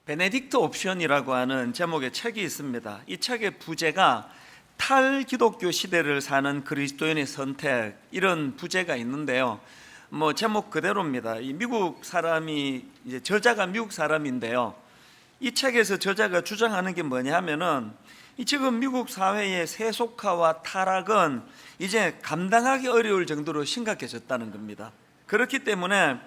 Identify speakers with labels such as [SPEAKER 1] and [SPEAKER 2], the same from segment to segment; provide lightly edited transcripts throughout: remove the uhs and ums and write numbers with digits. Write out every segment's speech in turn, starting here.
[SPEAKER 1] 베네딕트 옵션이라고 하는 제목의 책이 있습니다. 이 책의 부제가 탈기독교 시대를 사는 그리스도인의 선택, 이런 부제가 있는데요. 제목 그대로입니다. 이 미국 사람이, 이제 저자가 미국 사람인데요. 이 책에서 저자가 주장하는 게 뭐냐 하면은, 지금 미국 사회의 세속화와 타락은 이제 감당하기 어려울 정도로 심각해졌다는 겁니다. 그렇기 때문에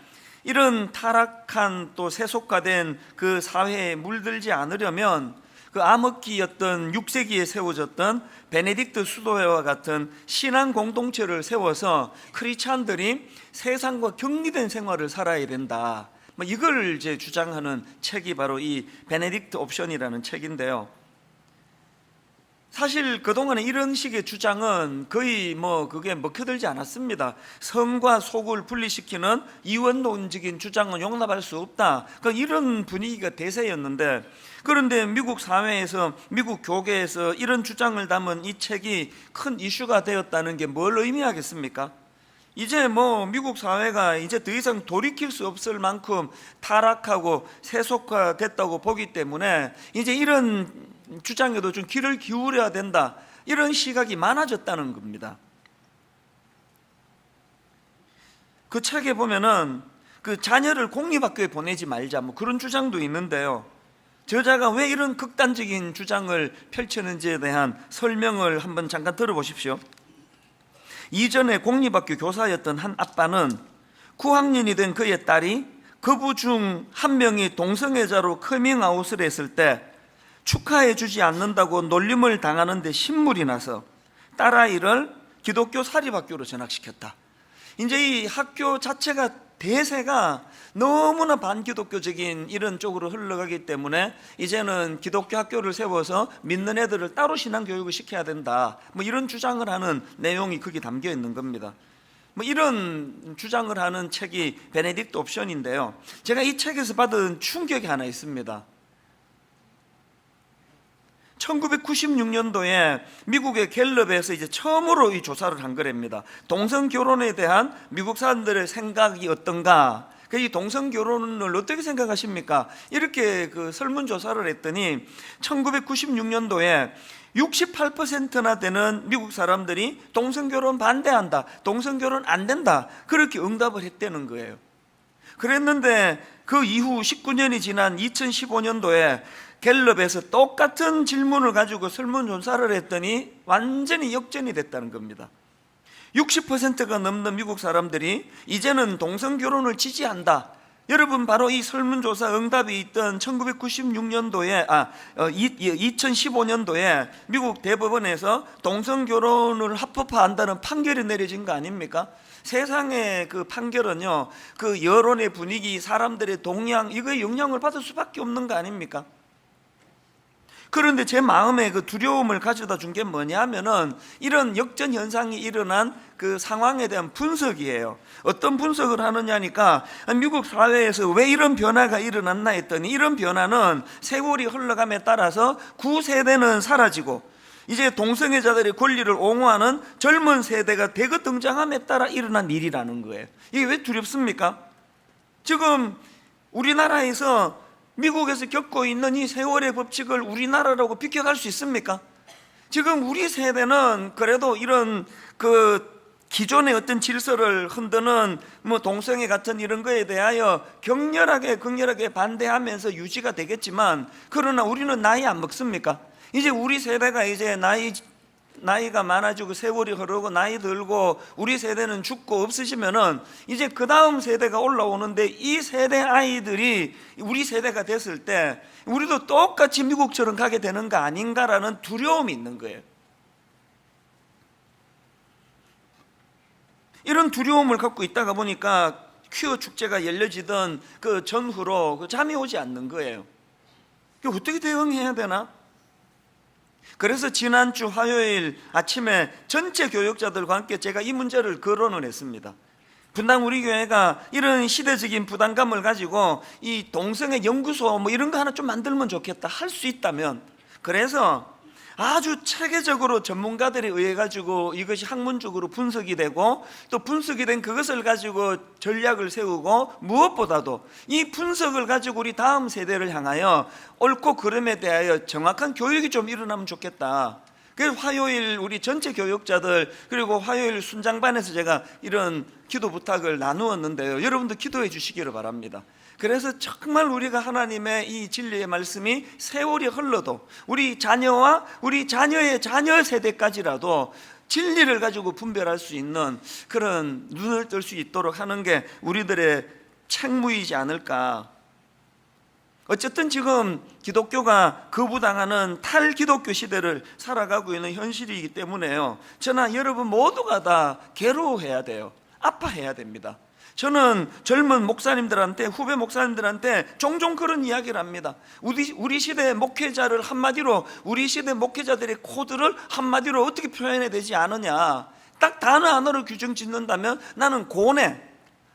[SPEAKER 1] 이런 타락한 또 세속화된 그 사회에 물들지 않으려면 그 암흑기였던 6세기에 세워졌던 베네딕트 수도회와 같은 신앙 공동체를 세워서 크리스찬들이 세상과 격리된 생활을 살아야 된다. 이걸 이제 주장하는 책이 바로 이 베네딕트 옵션이라는 책인데요. 사실 그동안에 이런 식의 주장은 거의 그게 먹혀들지 않았습니다. 성과 속을 분리시키는 이원론적인 주장은 용납할 수 없다. 이런 분위기가 대세였는데, 그런데 미국 사회에서, 미국 교계에서 이런 주장을 담은 이 책이 큰 이슈가 되었다는 게 뭘 의미하겠습니까? 이제 미국 사회가 이제 더 이상 돌이킬 수 없을 만큼 타락하고 세속화됐다고 보기 때문에 이제 이런 주장에도 좀 귀를 기울여야 된다, 이런 시각이 많아졌다는 겁니다. 그 책에 보면은 그 자녀를 공립학교에 보내지 말자, 그런 주장도 있는데요. 저자가 왜 이런 극단적인 주장을 펼치는지에 대한 설명을 한번 잠깐 들어보십시오. 이전에 공립학교 교사였던 한 아빠는 9학년이 된 그의 딸이 그부 중 한 명이 동성애자로 커밍아웃을 했을 때 축하해 주지 않는다고 놀림을 당하는데 신물이 나서 딸아이를 기독교 사립학교로 전학시켰다. 이제 이 학교 자체가 대세가 너무나 반기독교적인 이런 쪽으로 흘러가기 때문에 이제는 기독교 학교를 세워서 믿는 애들을 따로 신앙교육을 시켜야 된다, 이런 주장을 하는 내용이 거기 담겨 있는 겁니다. 이런 주장을 하는 책이 베네딕트 옵션인데요. 제가 이 책에서 받은 충격이 하나 있습니다. 1996년도에 미국의 갤럽에서 이제 처음으로 이 조사를 한 거랍니다. 동성 결혼에 대한 미국 사람들의 생각이 어떤가? 이 동성 결혼을 어떻게 생각하십니까? 이렇게 그 설문조사를 했더니 1996년도에 68%나 되는 미국 사람들이 동성 결혼 반대한다, 동성 결혼 안 된다, 그렇게 응답을 했다는 거예요. 그랬는데 그 이후 19년이 지난 2015년도에 갤럽에서 똑같은 질문을 가지고 설문조사를 했더니 완전히 역전이 됐다는 겁니다. 60%가 넘는 미국 사람들이 이제는 동성결혼을 지지한다. 여러분, 바로 이 설문조사 응답이 있던 2015년도에 미국 대법원에서 동성결혼을 합법화한다는 판결이 내려진 거 아닙니까? 세상의 그 판결은요, 그 여론의 분위기, 사람들의 동향, 이거에 영향을 받을 수밖에 없는 거 아닙니까? 그런데 제 마음에 그 두려움을 가져다 준 게 뭐냐 하면은 이런 역전 현상이 일어난 그 상황에 대한 분석이에요. 어떤 분석을 하느냐니까, 미국 사회에서 왜 이런 변화가 일어났나 했더니, 이런 변화는 세월이 흘러감에 따라서 구세대는 사라지고 이제 동성애자들의 권리를 옹호하는 젊은 세대가 대거 등장함에 따라 일어난 일이라는 거예요. 이게 왜 두렵습니까? 지금 우리나라에서, 미국에서 겪고 있는 이 세월의 법칙을 우리나라라고 비껴갈 수 있습니까? 지금 우리 세대는 그래도 이런 그 기존의 어떤 질서를 흔드는 동성애 같은 이런 거에 대하여 격렬하게 반대하면서 유지가 되겠지만, 그러나 우리는 나이 안 먹습니까? 이제 우리 세대가 이제 나이가 많아지고 세월이 흐르고 나이 들고 우리 세대는 죽고 없으시면은 이제 그 다음 세대가 올라오는데, 이 세대 아이들이 우리 세대가 됐을 때 우리도 똑같이 미국처럼 가게 되는 거 아닌가라는 두려움이 있는 거예요. 이런 두려움을 갖고 있다가 보니까 퀴어 축제가 열려지던 그 전후로 잠이 오지 않는 거예요. 어떻게 대응해야 되나? 그래서 지난주 화요일 아침에 전체 교역자들과 함께 제가 이 문제를 거론을 했습니다. 분당 우리 교회가 이런 시대적인 부담감을 가지고 이 동성애 연구소 이런 거 하나 좀 만들면 좋겠다, 할 수 있다면. 그래서 아주 체계적으로 전문가들에 의해 가지고 이것이 학문적으로 분석이 되고, 또 분석이 된 그것을 가지고 전략을 세우고, 무엇보다도 이 분석을 가지고 우리 다음 세대를 향하여 옳고 그름에 대하여 정확한 교육이 좀 일어나면 좋겠다. 그래서 화요일 우리 전체 교육자들, 그리고 화요일 순장반에서 제가 이런 기도 부탁을 나누었는데요, 여러분도 기도해 주시기를 바랍니다. 그래서 정말 우리가 하나님의 이 진리의 말씀이 세월이 흘러도 우리 자녀와 우리 자녀의 자녀 세대까지라도 진리를 가지고 분별할 수 있는 그런 눈을 뜰 수 있도록 하는 게 우리들의 책무이지 않을까. 어쨌든 지금 기독교가 거부당하는 탈기독교 시대를 살아가고 있는 현실이기 때문에요, 저나 여러분 모두가 다 괴로워해야 돼요. 아파해야 됩니다. 저는 젊은 목사님들한테, 후배 목사님들한테 종종 그런 이야기를 합니다. 우리 시대 목회자를 한마디로, 우리 시대 목회자들의 코드를 한마디로 어떻게 표현해야 되지 않느냐. 딱 단어 하나로 규정 짓는다면 나는 고뇌.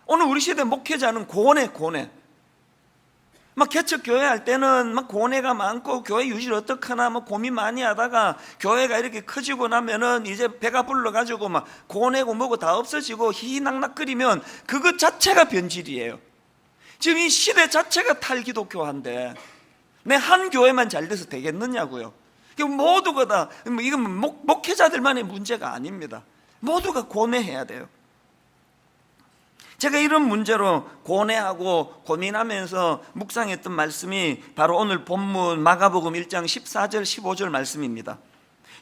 [SPEAKER 1] 오늘 우리 시대 목회자는 고뇌. 막 개척 교회 할 때는 막 고뇌가 많고 교회 유지를 어떡하나 뭐 고민 많이 하다가 교회가 이렇게 커지고 나면은 이제 배가 불러가지고 막 고뇌고 뭐고 다 없어지고 희희낙낙거리면 그것 자체가 변질이에요. 지금 이 시대 자체가 탈기독교화인데 내 한 교회만 잘 돼서 되겠느냐고요. 모두가 다, 이건 목회자들만의 문제가 아닙니다. 모두가 고뇌해야 돼요. 제가 이런 문제로 고뇌하고 고민하면서 묵상했던 말씀이 바로 오늘 본문 마가복음 1장 14절 15절 말씀입니다.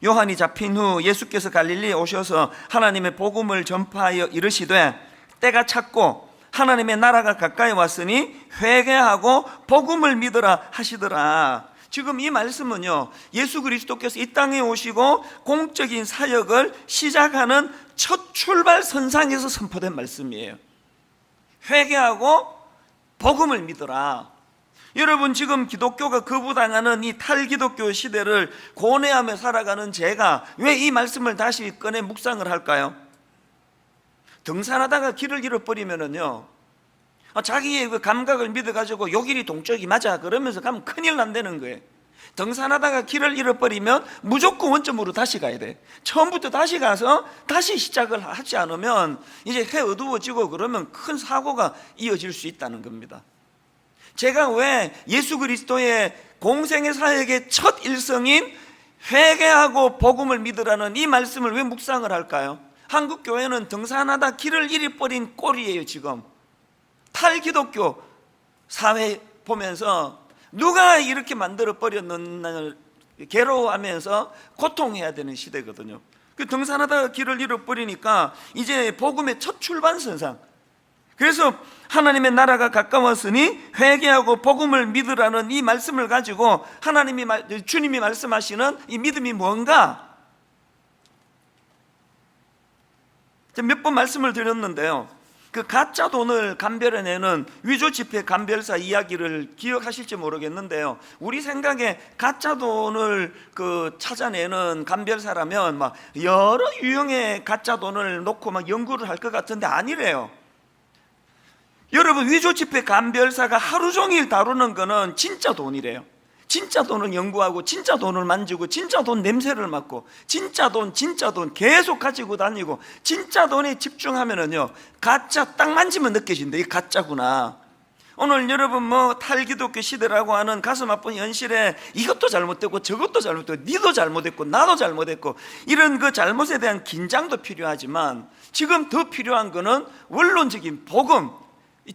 [SPEAKER 1] 요한이 잡힌 후 예수께서 갈릴리에 오셔서 하나님의 복음을 전파하여 이르시되 때가 찼고 하나님의 나라가 가까이 왔으니 회개하고 복음을 믿으라 하시더라. 지금 이 말씀은요, 예수 그리스도께서 이 땅에 오시고 공적인 사역을 시작하는 첫 출발선상에서 선포된 말씀이에요. 회개하고 복음을 믿어라. 여러분, 지금 기독교가 거부당하는 이 탈기독교 시대를 고뇌하며 살아가는 제가 왜 이 말씀을 다시 꺼내 묵상을 할까요? 등산하다가 길을 잃어버리면은요, 자기의 그 감각을 믿어가지고 요 길이 동쪽이 맞아 그러면서 가면 큰일 난다는 거예요. 등산하다가 길을 잃어버리면 무조건 원점으로 다시 가야 돼. 처음부터 다시 가서 다시 시작을 하지 않으면 이제 해 어두워지고 그러면 큰 사고가 이어질 수 있다는 겁니다. 제가 왜 예수 그리스도의 공생의 사역의 첫 일성인 회개하고 복음을 믿으라는 이 말씀을 왜 묵상을 할까요? 한국 교회는 등산하다 길을 잃어버린 꼴이에요. 지금 탈기독교 사회 보면서 누가 이렇게 만들어버렸는 괴로워하면서 고통해야 되는 시대거든요. 그 등산하다가 길을 잃어버리니까 이제 복음의 첫 출발선상, 그래서 하나님의 나라가 가까웠으니 회개하고 복음을 믿으라는 이 말씀을 가지고 주님이 말씀하시는 이 믿음이 뭔가, 몇 번 말씀을 드렸는데요, 그 가짜 돈을 감별해내는 위조 지폐 감별사 이야기를 기억하실지 모르겠는데요, 우리 생각에 가짜 돈을 찾아내는 감별사라면 막 여러 유형의 가짜 돈을 놓고 막 연구를 할 것 같은데 아니래요. 여러분, 위조 지폐 감별사가 하루 종일 다루는 거는 진짜 돈이래요. 진짜 돈을 연구하고 진짜 돈을 만지고 진짜 돈 냄새를 맡고 진짜 돈 계속 가지고 다니고 진짜 돈에 집중하면은요, 가짜 딱 만지면 느껴진다. 이게 가짜구나. 오늘 여러분 탈기독교 시대라고 하는 가슴 아픈 현실에 이것도 잘못됐고 저것도 잘못됐고 니도 잘못했고 나도 잘못했고 이런 그 잘못에 대한 긴장도 필요하지만 지금 더 필요한 거는 원론적인 복음,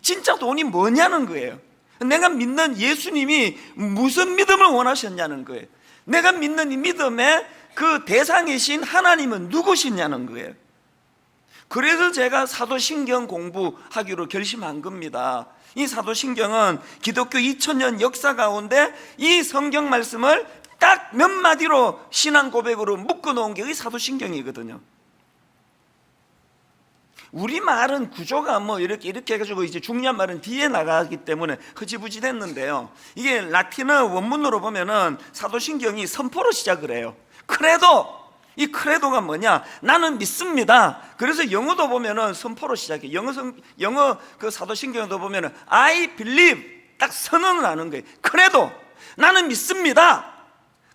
[SPEAKER 1] 진짜 돈이 뭐냐는 거예요. 내가 믿는 예수님이 무슨 믿음을 원하셨냐는 거예요. 내가 믿는 이 믿음의 그 대상이신 하나님은 누구시냐는 거예요. 그래서 제가 사도신경 공부하기로 결심한 겁니다. 이 사도신경은 기독교 2000년 역사 가운데 이 성경 말씀을 딱 몇 마디로 신앙 고백으로 묶어놓은 게 이 사도신경이거든요. 우리 말은 구조가 이렇게 해가지고 이제 중요한 말은 뒤에 나가기 때문에 흐지부지 됐는데요, 이게 라틴어 원문으로 보면은 사도신경이 선포로 시작을 해요. 크레도. 이 크레도가 뭐냐? 나는 믿습니다. 그래서 영어도 보면은 선포로 시작해. 영어 그 사도신경도 보면은 I believe 딱 선언을 하는 거예요. 크레도. 나는 믿습니다.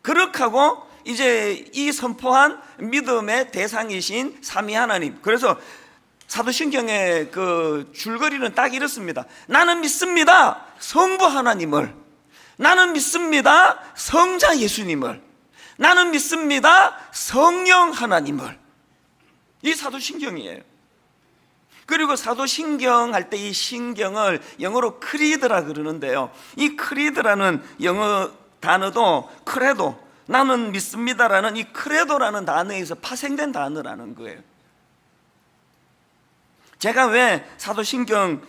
[SPEAKER 1] 그렇게 하고 이제 이 선포한 믿음의 대상이신 삼위 하나님. 그래서 사도신경의 그 줄거리는 딱 이렇습니다. 나는 믿습니다, 성부 하나님을. 나는 믿습니다, 성자 예수님을. 나는 믿습니다, 성령 하나님을. 이 사도신경이에요. 그리고 사도신경 할 때 이 신경을 영어로 크리드라 그러는데요, 이 크리드라는 영어 단어도 크레도, 나는 믿습니다라는 이 크레도라는 단어에서 파생된 단어라는 거예요. 제가 왜 사도신경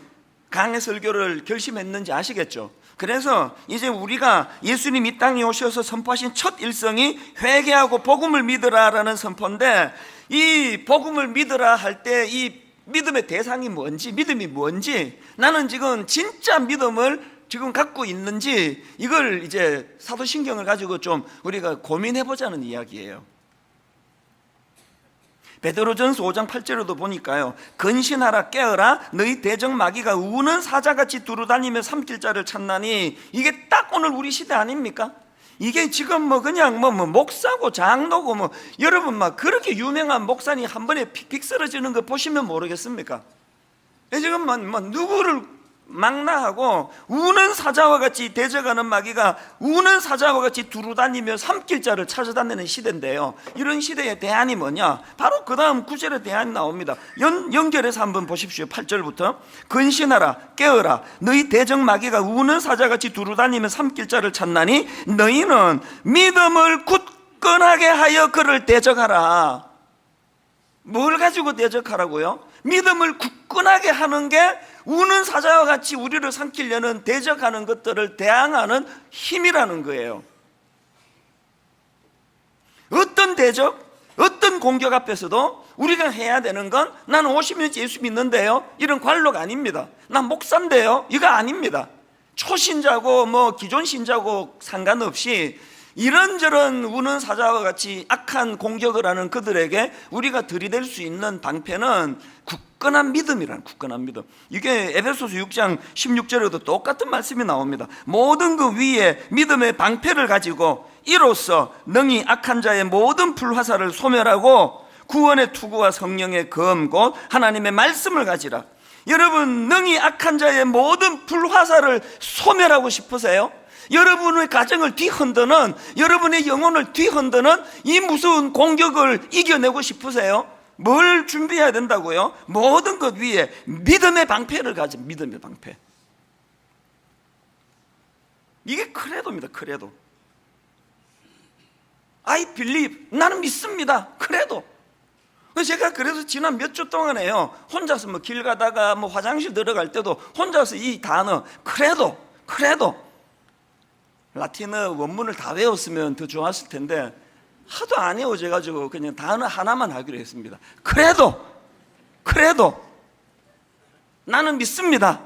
[SPEAKER 1] 강해 설교를 결심했는지 아시겠죠? 그래서 이제 우리가 예수님 이 땅에 오셔서 선포하신 첫 일성이 회개하고 복음을 믿으라라는 선포인데, 이 복음을 믿으라 할 때 이 믿음의 대상이 뭔지, 믿음이 뭔지, 나는 지금 진짜 믿음을 지금 갖고 있는지, 이걸 이제 사도신경을 가지고 좀 우리가 고민해 보자는 이야기예요. 베드로전서 5장 8절에도 보니까요, 근신하라, 깨어라, 너희 대적 마귀가 우는 사자같이 두루다니며 삼킬 자를 찾나니. 이게 딱 오늘 우리 시대 아닙니까? 이게 지금 뭐 그냥 뭐 목사고 장로고 여러분 막 그렇게 유명한 목사님 한 번에 픽픽 쓰러지는 거 보시면 모르겠습니까? 지금 누구를 망라하고 우는 사자와 같이 대적하는 마귀가 우는 사자와 같이 두루다니며 삼킬 자를 찾아다니는 시대인데요, 이런 시대의 대안이 뭐냐? 바로 그 다음 구절의 대안이 나옵니다. 연결해서 한번 보십시오. 8절부터 근신하라, 깨어라, 너희 대적 마귀가 우는 사자같이 두루다니며 삼킬 자를 찾나니 너희는 믿음을 굳건하게 하여 그를 대적하라. 뭘 가지고 대적하라고요? 믿음을 굳건하게 하는 게 우는 사자와 같이 우리를 삼키려는 대적하는 것들을 대항하는 힘이라는 거예요. 어떤 대적, 어떤 공격 앞에서도 우리가 해야 되는 건, 나는 50년째 예수 믿는데요, 이런 관로가 아닙니다. 난 목사인데요, 이거 아닙니다. 초신자고 기존 신자고 상관없이 이런저런 우는 사자와 같이 악한 공격을 하는 그들에게 우리가 들이댈 수 있는 방패는 굳건한 믿음이라는, 굳건한 믿음. 이게 에베소서 6장 16절에도 똑같은 말씀이 나옵니다. 모든 그 위에 믿음의 방패를 가지고 이로써 능히 악한 자의 모든 불화살을 소멸하고 구원의 투구와 성령의 검 곧 하나님의 말씀을 가지라. 여러분, 능히 악한 자의 모든 불화살을 소멸하고 싶으세요? 여러분의 가정을 뒤흔드는, 여러분의 영혼을 뒤흔드는 이 무서운 공격을 이겨내고 싶으세요? 뭘 준비해야 된다고요? 모든 것 위에 믿음의 방패를 가진, 믿음의 방패. 이게 크레도입니다. 크레도. I believe, 나는 믿습니다. 크레도. 제가 그래서 지난 몇 주 동안에요, 혼자서 길 가다가 화장실 들어갈 때도 혼자서 이 단어 크레도, 크레도, 라틴어 원문을 다 외웠으면 더 좋았을 텐데 하도 안 외워져가지고 그냥 단어 하나만 하기로 했습니다. 크레도, 크레도, 나는 믿습니다.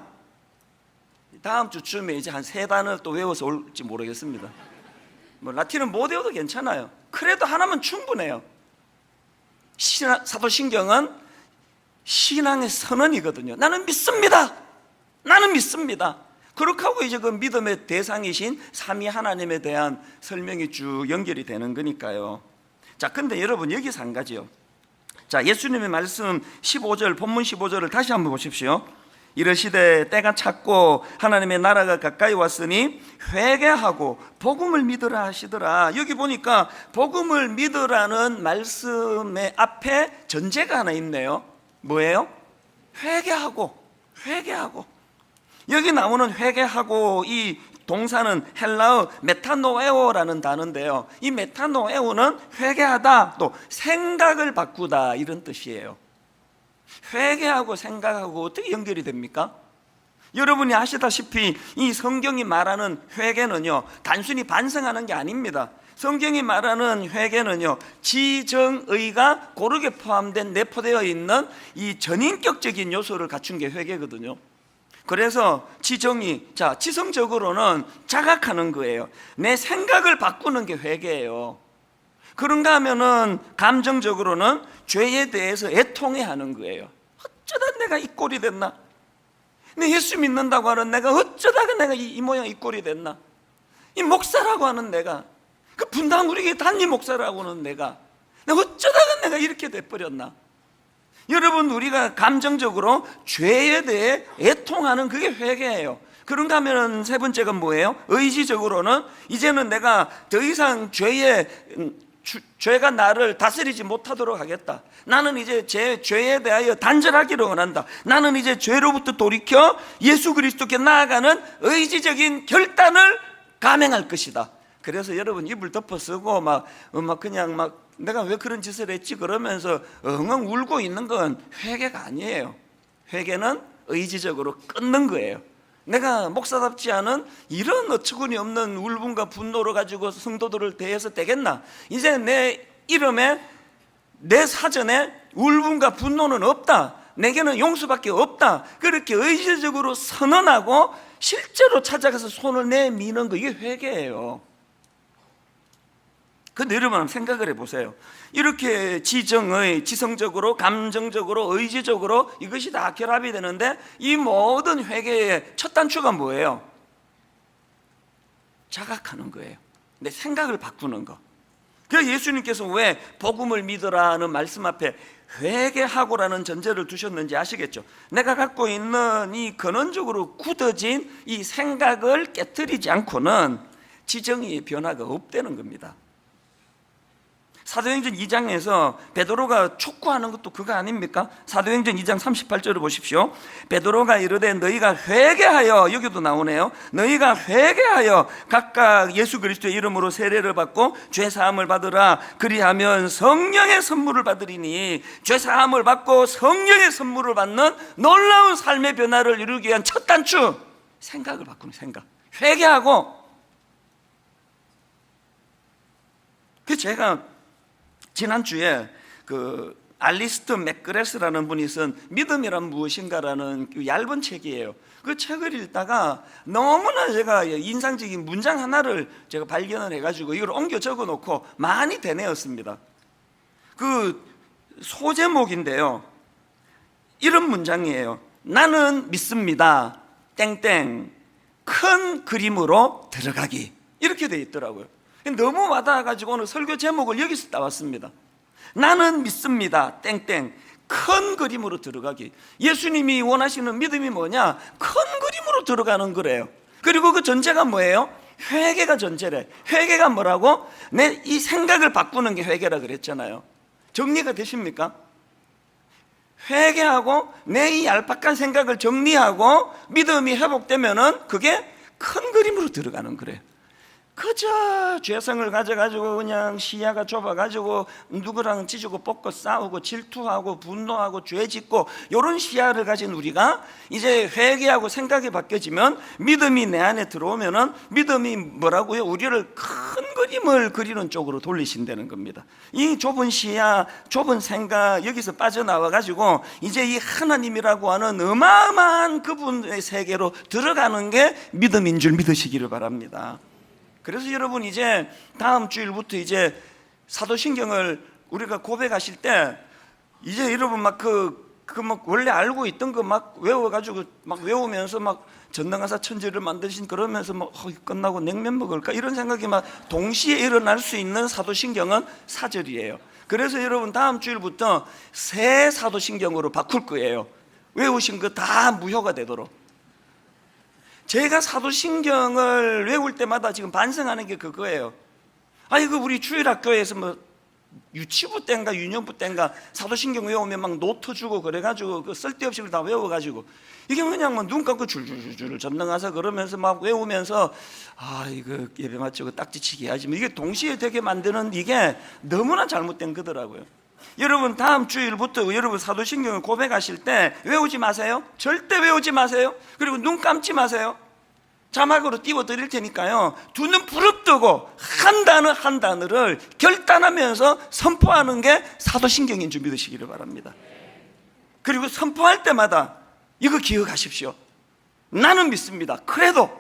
[SPEAKER 1] 다음 주쯤에 이제 한 3단어 또 외워서 올지 모르겠습니다. 라틴어 못 외워도 괜찮아요. 크레도 하나면 충분해요. 사도신경은 신앙의 선언이거든요. 나는 믿습니다, 나는 믿습니다. 그렇게 하고 이제 그 믿음의 대상이신 삼위 하나님에 대한 설명이 쭉 연결이 되는 거니까요. 자, 근데 여러분 여기서 한 가지요. 자, 예수님의 말씀 15절, 본문 15절을 다시 한번 보십시오. 이르시되 때가 찼고 하나님의 나라가 가까이 왔으니 회개하고 복음을 믿으라 하시더라. 여기 보니까 복음을 믿으라는 말씀의 앞에 전제가 하나 있네요. 뭐예요? 회개하고, 회개하고. 여기 나오는 회개하고 이 동사는 헬라어 메타노에오라는 단어인데요, 이 메타노에오는 회개하다, 또 생각을 바꾸다, 이런 뜻이에요. 회개하고 생각하고 어떻게 연결이 됩니까? 여러분이 아시다시피 이 성경이 말하는 회개는요, 단순히 반성하는 게 아닙니다. 성경이 말하는 회개는요, 지정의가 고르게 포함된, 내포되어 있는 이 전인격적인 요소를 갖춘 게 회개거든요. 그래서 지정의, 자, 지성적으로는 자각하는 거예요. 내 생각을 바꾸는 게 회개예요. 그런가 하면은 감정적으로는 죄에 대해서 애통해하는 거예요. 어쩌다 내가 이 꼴이 됐나? 내 예수 믿는다고 하는 내가 어쩌다가 내가 이 모양 이 꼴이 됐나? 이 목사라고 하는 내가, 그 분당 우리 교회 담임 목사라고는 내가 어쩌다가 내가 이렇게 돼버렸나? 여러분, 우리가 감정적으로 죄에 대해 애통하는 그게 회개예요. 그런가 하면 세 번째가 뭐예요? 의지적으로는 이제는 내가 더 이상 죄가 나를 다스리지 못하도록 하겠다. 나는 이제 제 죄에 대하여 단절하기를 원한다. 나는 이제 죄로부터 돌이켜 예수 그리스도께 나아가는 의지적인 결단을 감행할 것이다. 그래서 여러분, 입을 덮어쓰고 그냥 내가 왜 그런 짓을 했지 그러면서 엉엉 울고 있는 건 회개가 아니에요. 회개는 의지적으로 끊는 거예요. 내가 목사답지 않은 이런 어처구니 없는 울분과 분노를 가지고 성도들을 대해서 되겠나? 이제 내 이름에, 내 사전에 울분과 분노는 없다. 내게는 용서밖에 없다. 그렇게 의지적으로 선언하고 실제로 찾아가서 손을 내미는 거, 이게 회개예요. 근데 여러분 한번 생각을 해보세요. 이렇게 지성적으로, 감정적으로, 의지적으로 이것이 다 결합이 되는데, 이 모든 회개의 첫 단추가 뭐예요? 자각하는 거예요. 내 생각을 바꾸는 거. 그래서 예수님께서 왜 복음을 믿으라는 말씀 앞에 회개하고라는 전제를 두셨는지 아시겠죠? 내가 갖고 있는 이 근원적으로 굳어진 이 생각을 깨트리지 않고는 지정의 변화가 없다는 겁니다. 사도행전 2장에서 베드로가 촉구하는 것도 그거 아닙니까? 사도행전 2장 38절을 보십시오. 베드로가 이르되 너희가 회개하여, 여기도 나오네요. 너희가 회개하여 각각 예수 그리스도의 이름으로 세례를 받고 죄사함을 받으라. 그리하면 성령의 선물을 받으리니, 죄사함을 받고 성령의 선물을 받는 놀라운 삶의 변화를 이루기 위한 첫 단추, 생각을 바꾸는 생각. 회개하고. 그 제가 지난주에 그 알리스트 맥그레스라는 분이 쓴 믿음이란 무엇인가라는 그 얇은 책이에요. 그 책을 읽다가 너무나 제가 인상적인 문장 하나를 제가 발견을 해가지고 이걸 옮겨 적어 놓고 많이 되뇌었습니다. 그 소제목인데요, 이런 문장이에요. 나는 믿습니다. 땡땡 큰 그림으로 들어가기, 이렇게 돼 있더라고요. 너무 와닿아가지고 오늘 설교 제목을 여기서 따왔습니다. 나는 믿습니다. 땡땡 큰 그림으로 들어가기. 예수님이 원하시는 믿음이 뭐냐? 큰 그림으로 들어가는 거래요. 그리고 그 전제가 뭐예요? 회개가 전제래. 회개가 뭐라고? 내 이 생각을 바꾸는 게 회개라 그랬잖아요. 정리가 되십니까? 회개하고 내 이 얄팍한 생각을 정리하고 믿음이 회복되면은 그게 큰 그림으로 들어가는 거래요. 그저 죄성을 가져가지고 그냥 시야가 좁아가지고 누구랑 찢고 뽑고 싸우고 질투하고 분노하고 죄짓고 이런 시야를 가진 우리가 이제 회개하고 생각이 바뀌어지면, 믿음이 내 안에 들어오면은 믿음이 뭐라고요? 우리를 큰 그림을 그리는 쪽으로 돌리신다는 겁니다. 이 좁은 시야, 좁은 생각, 여기서 빠져나와가지고 이제 이 하나님이라고 하는 어마어마한 그분의 세계로 들어가는 게 믿음인 줄 믿으시기를 바랍니다. 그래서 여러분, 이제 다음 주일부터 이제 사도신경을 우리가 고백하실 때, 이제 여러분 막 원래 알고 있던 거 막 외워가지고 막 외우면서 막 전능하사 천지를 만드신, 그러면서 끝나고 냉면 먹을까 이런 생각이 막 동시에 일어날 수 있는 사도신경은 사절이에요. 그래서 여러분 다음 주일부터 새 사도신경으로 바꿀 거예요. 외우신 거 다 무효가 되도록. 제가 사도신경을 외울 때마다 지금 반성하는 게 그거예요. 아니, 우리 주일학교에서 유치부 때인가 유년부 때인가 사도신경 외우면 막 노트 주고 그래가지고 그 쓸데없이 다 외워가지고, 이게 그냥 눈 감고 줄줄줄 전능하사 그러면서 막 외우면서 이거 예배 마치고 딱지치기 해야지, 이게 동시에 되게 만드는, 이게 너무나 잘못된 거더라고요. 여러분 다음 주일부터 여러분 사도신경을 고백하실 때 외우지 마세요. 절대 외우지 마세요. 그리고 눈 감지 마세요. 자막으로 띄워드릴 테니까요, 두 눈 부릅뜨고 한 단어 한 단어를 결단하면서 선포하는 게 사도신경인 줄 믿으시기를 바랍니다. 그리고 선포할 때마다 이거 기억하십시오. 나는 믿습니다. 그래도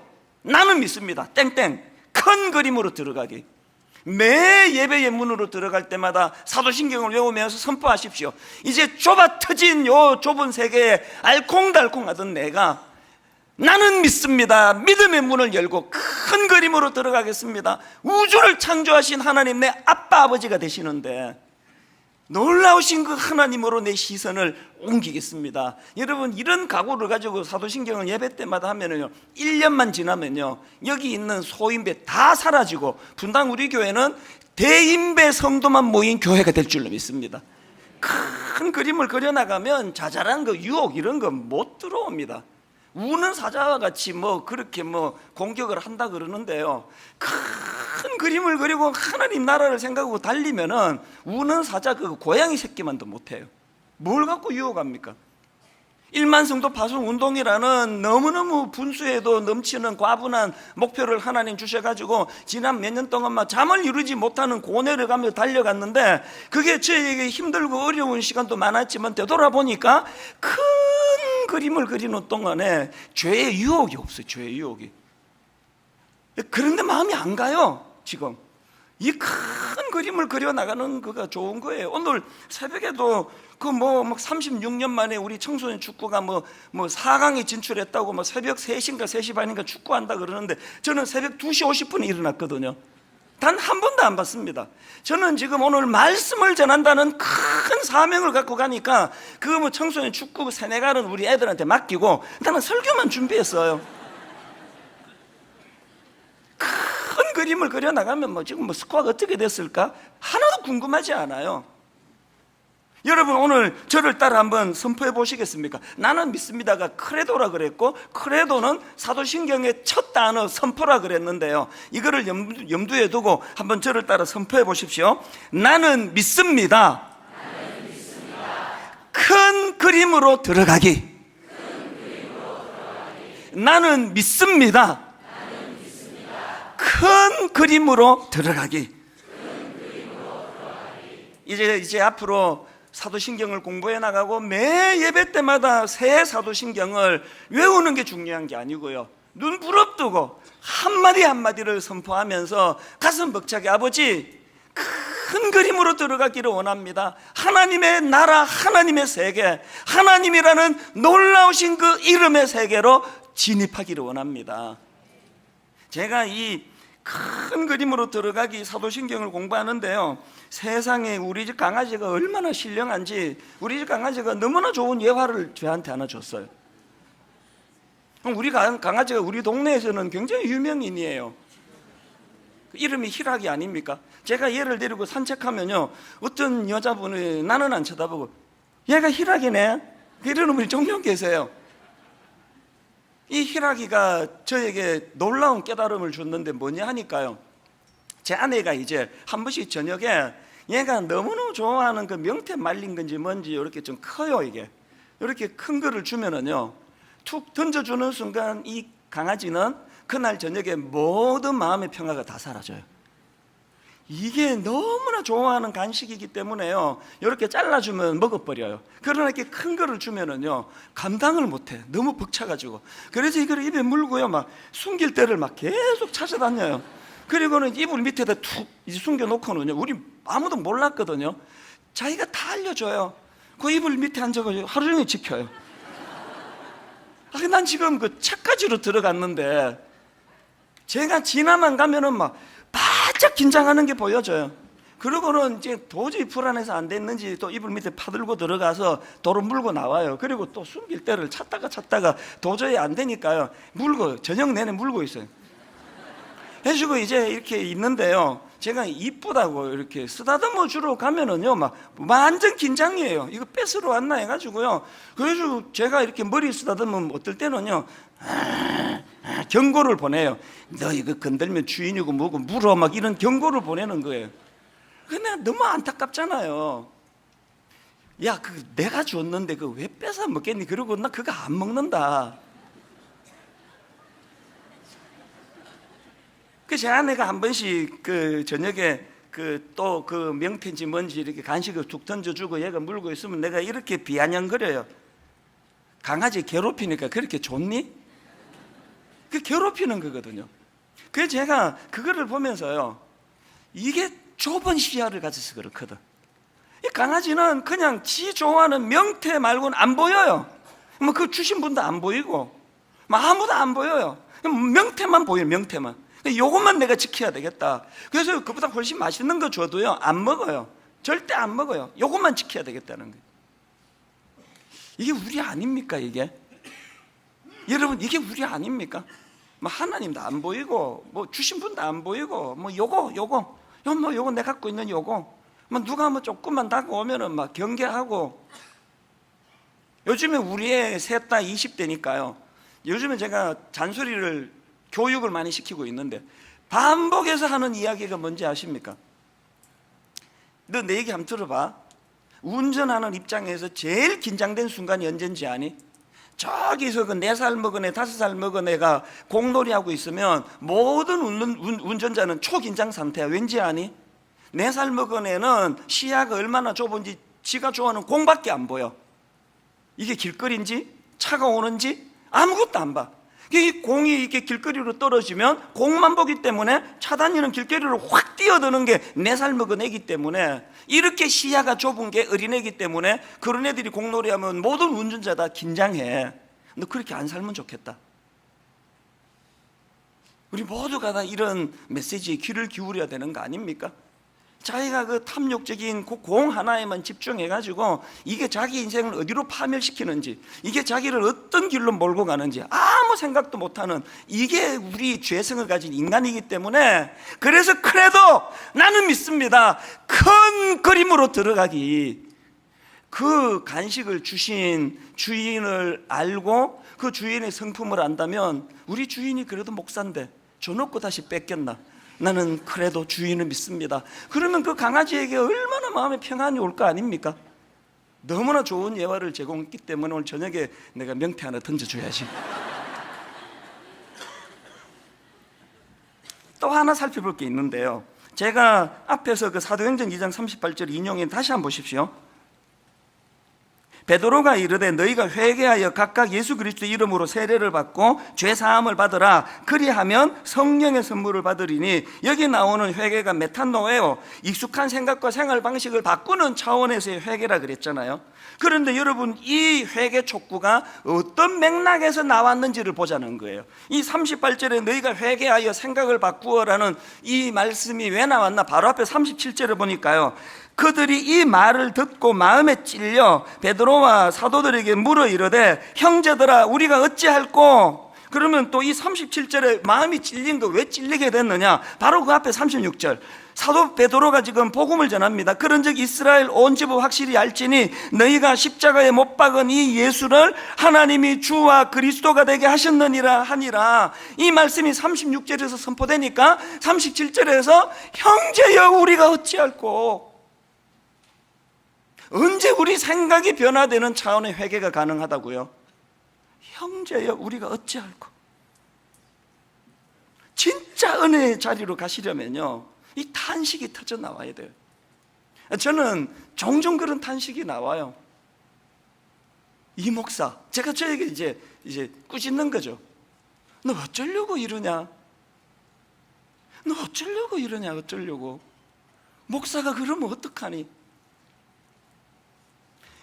[SPEAKER 1] 나는 믿습니다. 땡땡 큰 그림으로 들어가기. 매 예배 예문으로 들어갈 때마다 사도신경을 외우면서 선포하십시오. 이제 좁아 터진 요 좁은 세계에 알콩달콩 하던 내가 나는 믿습니다. 믿음의 문을 열고 큰 그림으로 들어가겠습니다. 우주를 창조하신 하나님, 내 아빠 아버지가 되시는데 놀라우신 그 하나님으로 내 시선을 옮기겠습니다. 여러분, 이런 각오를 가지고 사도신경을 예배 때마다 하면은요, 1년만 지나면요, 여기 있는 소인배 다 사라지고 분당 우리 교회는 대인배 성도만 모인 교회가 될 줄로 믿습니다. 큰 그림을 그려나가면 자잘한 그 유혹 이런 거 못 들어옵니다. 우는 사자와 같이 그렇게 공격을 한다 그러는데요, 큰 그림을 그리고 하나님 나라를 생각하고 달리면은 우는 사자 그 고양이 새끼만도 못해요. 뭘 갖고 유혹합니까? 1만 성도 파송 운동이라는 너무너무 분수에도 넘치는 과분한 목표를 하나님 주셔가지고 지난 몇 년 동안 잠을 이루지 못하는 고뇌를 가며 달려갔는데, 그게 저에게 힘들고 어려운 시간도 많았지만 되돌아보니까 큰 그림을 그리는 동안에 죄의 유혹이 없어요. 죄의 유혹이. 그런데 마음이 안 가요. 지금 이 큰 그림을 그려나가는 거가 좋은 거예요. 오늘 새벽에도 36년 만에 우리 청소년 축구가 4강에 진출했다고 새벽 3시인가 3시 반인가 축구한다 그러는데, 저는 새벽 2시 50분에 일어났거든요. 단 한 번도 안 봤습니다. 저는 지금 오늘 말씀을 전한다는 큰 사명을 갖고 가니까 그 청소년 축구 세네갈은 우리 애들한테 맡기고 나는 설교만 준비했어요. 큰 그림을 그려나가면 지금 스코어가 어떻게 됐을까? 하나도 궁금하지 않아요. 여러분, 오늘 저를 따라 한번 선포해 보시겠습니까? 나는 믿습니다가 크레도라 그랬고, 크레도는 사도신경의 첫 단어 선포라 그랬는데요, 이거를 염두에 두고 한번 저를 따라 선포해 보십시오. 나는 믿습니다. 큰 그림으로 들어가기. 나는 믿습니다. 큰 그림으로 들어가기. 이제 앞으로 사도신경을 공부해 나가고 매 예배 때마다 새 사도신경을 외우는 게 중요한 게 아니고요, 눈 부릅뜨고 한마디 한마디를 선포하면서 가슴 벅차게, 아버지 큰 그림으로 들어가기를 원합니다. 하나님의 나라, 하나님의 세계, 하나님이라는 놀라우신 그 이름의 세계로 진입하기를 원합니다. 제가 이 큰 그림으로 들어가기 사도신경을 공부하는데요, 세상에 우리 집 강아지가 얼마나 신령한지, 우리 집 강아지가 너무나 좋은 예화를 저한테 하나 줬어요. 우리 강아지가 우리 동네에서는 굉장히 유명인이에요. 이름이 희락이 아닙니까? 제가 얘를 데리고 산책하면요, 어떤 여자분이 나는 안 쳐다보고 얘가 희락이네 이러는 분이 종종 계세요. 이 희락이가 저에게 놀라운 깨달음을 줬는데 뭐냐 하니까요, 제 아내가 이제 한 번씩 저녁에 얘가 너무너무 좋아하는 그 명태 말린 건지 뭔지 이렇게 좀 커요. 이게 이렇게 큰 거를 주면은요, 툭 던져주는 순간 이 강아지는 그날 저녁에 모든 마음의 평화가 다 사라져요. 이게 너무나 좋아하는 간식이기 때문에요, 이렇게 잘라주면 먹어버려요. 그러나 이렇게 큰 거를 주면은요, 감당을 못해. 너무 벅차가지고. 그래서 이걸 입에 물고요, 숨길 때를 계속 찾아다녀요. 그리고는 이불 밑에다 툭 숨겨놓고는요, 우리 아무도 몰랐거든요. 자기가 다 알려줘요. 그 이불 밑에 앉아가지고 하루 종일 지켜요. 난 지금 그 차까지로 들어갔는데, 제가 지나만 가면은 바짝 긴장하는 게 보여져요. 그러고는 이제 도저히 불안해서 안 됐는지 또 이불 밑에 파들고 들어가서 도로 물고 나와요. 그리고 또 숨길 때를 찾다가 도저히 안 되니까요, 물고 저녁 내내 물고 있어요. 해주고 이제 이렇게 있는데요, 제가 이쁘다고 이렇게 쓰다듬어 주러 가면은요, 완전 긴장이에요. 이거 뺏으러 왔나 해가지고요. 그래서 제가 이렇게 머리 쓰다듬으면 어떨 때는요, 경고를 보내요. 너 이거 건들면 주인이고 뭐고 물어, 이런 경고를 보내는 거예요. 근데 너무 안타깝잖아요. 야, 내가 줬는데 왜 뺏어 먹겠니? 그러고 나 그거 안 먹는다. 제 아내가 한 번씩 저녁에 또 명태인지 뭔지 이렇게 간식을 툭 던져주고 얘가 물고 있으면 내가 이렇게 비아냥거려요. 강아지 괴롭히니까 그렇게 좋니? 괴롭히는 거거든요. 그래서 제가 그거를 보면서요, 이게 좁은 시야를 가져서 그렇거든. 이 강아지는 그냥 지 좋아하는 명태 말고는 안 보여요. 그 주신 분도 안 보이고, 아무도 안 보여요. 명태만 보여요. 명태만. 요것만 내가 지켜야 되겠다. 그래서 그보다 훨씬 맛있는 거 줘도요 안 먹어요. 절대 안 먹어요. 요것만 지켜야 되겠다는 거예요. 이게 우리 아닙니까 이게? 여러분 이게 우리 아닙니까? 뭐 하나님도 안 보이고 뭐 주신 분도 안 보이고 뭐 요거 내가 갖고 있는 요거 뭐 누가 뭐 조금만 다가오면은 막 경계하고. 요즘에 우리 애 셋 다 20대니까요 요즘에 제가 잔소리를 교육을 많이 시키고 있는데 반복해서 하는 이야기가 뭔지 아십니까? 너 내 얘기 한번 들어봐. 운전하는 입장에서 제일 긴장된 순간이 언젠지 아니? 저기서 그 4살 먹은 애, 5살 먹은 애가 공놀이하고 있으면 모든 운전자는 초긴장 상태야. 왠지 아니? 4살 먹은 애는 시야가 얼마나 좁은지 지가 좋아하는 공밖에 안 보여. 이게 길거리인지 차가 오는지 아무것도 안 봐. 이 공이 이렇게 길거리로 떨어지면 공만 보기 때문에 차 다니는 길거리로 확 뛰어드는 게 4살 먹은 애기 때문에, 이렇게 시야가 좁은 게 어린애기 때문에 그런 애들이 공놀이하면 모든 운전자 다 긴장해. 너 그렇게 안 살면 좋겠다. 우리 모두가 다 이런 메시지에 귀를 기울여야 되는 거 아닙니까? 자기가 그 탐욕적인 그 공 하나에만 집중해가지고 이게 자기 인생을 어디로 파멸시키는지, 이게 자기를 어떤 길로 몰고 가는지 아무 생각도 못하는, 이게 우리 죄성을 가진 인간이기 때문에, 그래서 그래도 나는 믿습니다. 큰 그림으로 들어가기, 그 간식을 주신 주인을 알고 그 주인의 성품을 안다면, 우리 주인이 그래도 목사인데 줘놓고 다시 뺏겼나? 나는 그래도 주인을 믿습니다. 그러면 그 강아지에게 얼마나 마음의 평안이 올 거 아닙니까? 너무나 좋은 예화를 제공했기 때문에 오늘 저녁에 내가 명태 하나 던져줘야지. 또 하나 살펴볼 게 있는데요, 제가 앞에서 그 사도행전 2장 38절 인용해 다시 한번 보십시오. 베드로가 이르되 너희가 회개하여 각각 예수 그리스도 이름으로 세례를 받고 죄 사함을 받으라. 그리하면 성령의 선물을 받으리니, 여기 나오는 회개가 메탄노예요. 익숙한 생각과 생활 방식을 바꾸는 차원에서의 회개라 그랬잖아요. 그런데 여러분, 이 회개 촉구가 어떤 맥락에서 나왔는지를 보자는 거예요. 이 38절에 너희가 회개하여 생각을 바꾸어라는 이 말씀이 왜 나왔나? 바로 앞에 37절을 보니까요, 그들이 이 말을 듣고 마음에 찔려 베드로와 사도들에게 물어 이르되 형제들아 우리가 어찌할꼬? 그러면 또 이 37절에 마음이 찔린 거 왜 찔리게 됐느냐? 바로 그 앞에 36절, 사도 베드로가 지금 복음을 전합니다. 그런즉 이스라엘 온 집을 확실히 알지니 너희가 십자가에 못 박은 이 예수를 하나님이 주와 그리스도가 되게 하셨느니라 하니라. 이 말씀이 36절에서 선포되니까 37절에서 형제여 우리가 어찌할꼬? 언제 우리 생각이 변화되는 차원의 회개가 가능하다고요? 형제여 우리가 어찌할꼬? 진짜 은혜의 자리로 가시려면요, 이 탄식이 터져 나와야 돼요. 저는 종종 그런 탄식이 나와요. 이 목사, 제가 저에게 이제 꾸짖는 거죠. 너 어쩌려고 이러냐? 너 어쩌려고 이러냐? 어쩌려고? 목사가 그러면 어떡하니?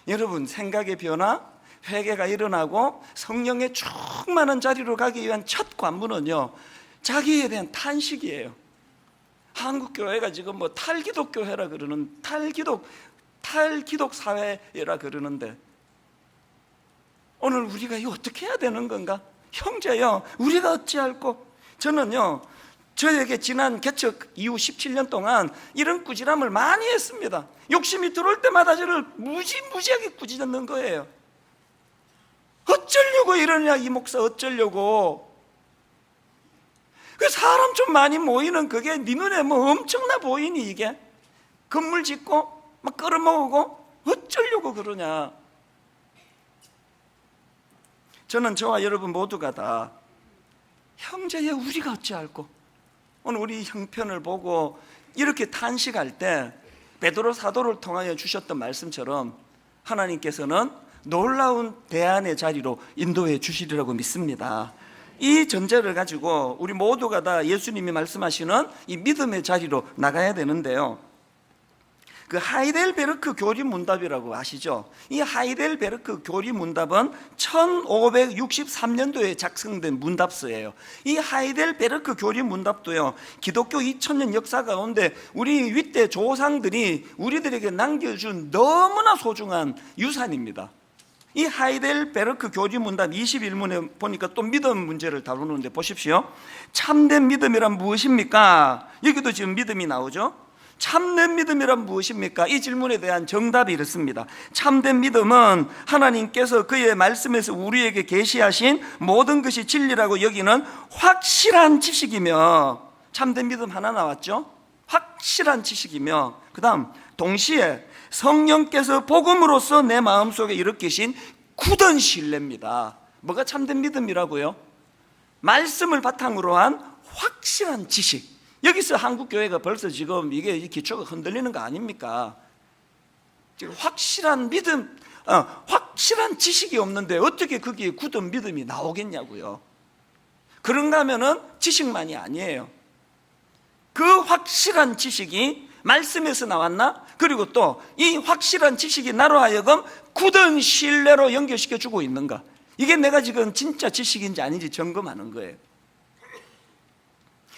[SPEAKER 1] 여러분, 생각의 변화, 회개가 일어나고 성령의 충만한 자리로 가기 위한 첫 관문은요, 자기에 대한 탄식이에요. 한국 교회가 지금 뭐 탈기독 교회라 그러는, 탈기독 사회라 그러는데, 오늘 우리가 이거 어떻게 해야 되는 건가? 형제여 우리가 어찌할꼬? 저는요, 저에게 지난 개척 이후 17년 동안 이런 꾸지람을 많이 했습니다. 욕심이 들어올 때마다 저를 무지하게 꾸짖는 거예요. 어쩌려고 이러냐 이 목사, 어쩌려고? 그 사람 좀 많이 모이는 그게 네 눈에 뭐 엄청나 보이니? 이게 건물 짓고 막 끌어모으고 어쩌려고 그러냐? 저는 저와 여러분 모두가 다 형제여 우리가 어찌할꼬? 오늘 우리 형편을 보고 이렇게 탄식할 때 베드로 사도를 통하여 주셨던 말씀처럼 하나님께서는 놀라운 대안의 자리로 인도해 주시리라고 믿습니다. 이 전제를 가지고 우리 모두가 다 예수님이 말씀하시는 이 믿음의 자리로 나가야 되는데요, 그 하이델베르크 교리문답이라고 아시죠? 이 하이델베르크 교리문답은 1563년도에 작성된 문답서예요. 이 하이델베르크 교리문답도요, 기독교 2000년 역사 가운데 우리 윗대 조상들이 우리들에게 남겨준 너무나 소중한 유산입니다. 이 하이델베르크 교리문답 21문에 보니까 또 믿음 문제를 다루는데 보십시오. 참된 믿음이란 무엇입니까? 여기도 지금 믿음이 나오죠. 참된 믿음이란 무엇입니까? 이 질문에 대한 정답이 이렇습니다. 참된 믿음은 하나님께서 그의 말씀에서 우리에게 계시하신 모든 것이 진리라고 여기는 확실한 지식이며, 참된 믿음 하나 나왔죠? 확실한 지식이며, 그 다음 동시에 성령께서 복음으로써 내 마음속에 일으키신 굳은 신뢰입니다. 뭐가 참된 믿음이라고요? 말씀을 바탕으로 한 확실한 지식. 여기서 한국교회가 벌써 지금 이게 기초가 흔들리는 거 아닙니까? 지금 확실한 믿음, 확실한 지식이 없는데 어떻게 거기에 굳은 믿음이 나오겠냐고요. 그런가 하면은 지식만이 아니에요. 그 확실한 지식이 말씀에서 나왔나? 그리고 또 이 확실한 지식이 나로 하여금 굳은 신뢰로 연결시켜주고 있는가? 이게 내가 지금 진짜 지식인지 아닌지 점검하는 거예요.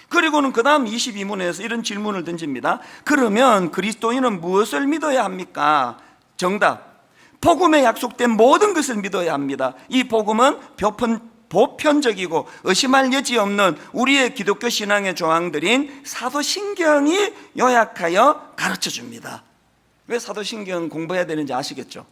[SPEAKER 1] 그리고는 그 다음 22문에서 이런 질문을 던집니다. 그러면 그리스도인은 무엇을 믿어야 합니까? 정답, 복음에 약속된 모든 것을 믿어야 합니다. 이 복음은 보편적이고 의심할 여지 없는 우리의 기독교 신앙의 조항들인 사도신경이 요약하여 가르쳐줍니다. 왜 사도신경 공부해야 되는지 아시겠죠?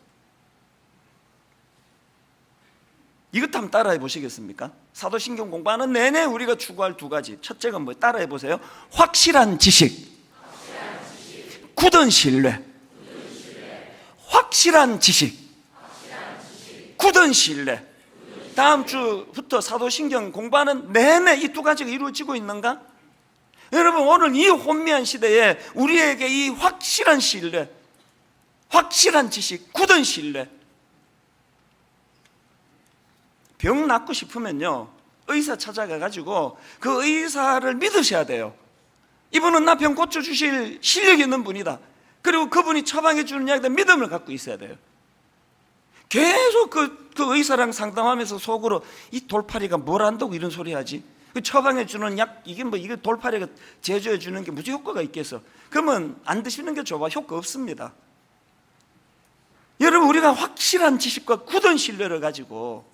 [SPEAKER 1] 이것 한번 따라해 보시겠습니까? 사도신경 공부하는 내내 우리가 추구할 두 가지. 첫째가 뭐, 따라해 보세요. 확실한 지식, 굳은 신뢰. 확실한 지식, 굳은 신뢰. 다음 주부터 사도신경 공부하는 내내 이 두 가지가 이루어지고 있는가? 여러분, 오늘 이 혼미한 시대에 우리에게 이 확실한 신뢰, 확실한 지식, 굳은 신뢰. 병 낫고 싶으면요, 의사 찾아가가지고 그 의사를 믿으셔야 돼요. 이분은 나 병 고쳐주실 실력이 있는 분이다. 그리고 그분이 처방해 주는 약에 대한 믿음을 갖고 있어야 돼요. 계속 그 의사랑 상담하면서 속으로 이 돌팔이가 뭘 안다고 이런 소리 하지? 그 처방해 주는 약, 이게 돌팔이가 제조해 주는 게 무슨 효과가 있겠어? 그러면 안 드시는 게 좋아. 효과 없습니다. 여러분, 우리가 확실한 지식과 굳은 신뢰를 가지고,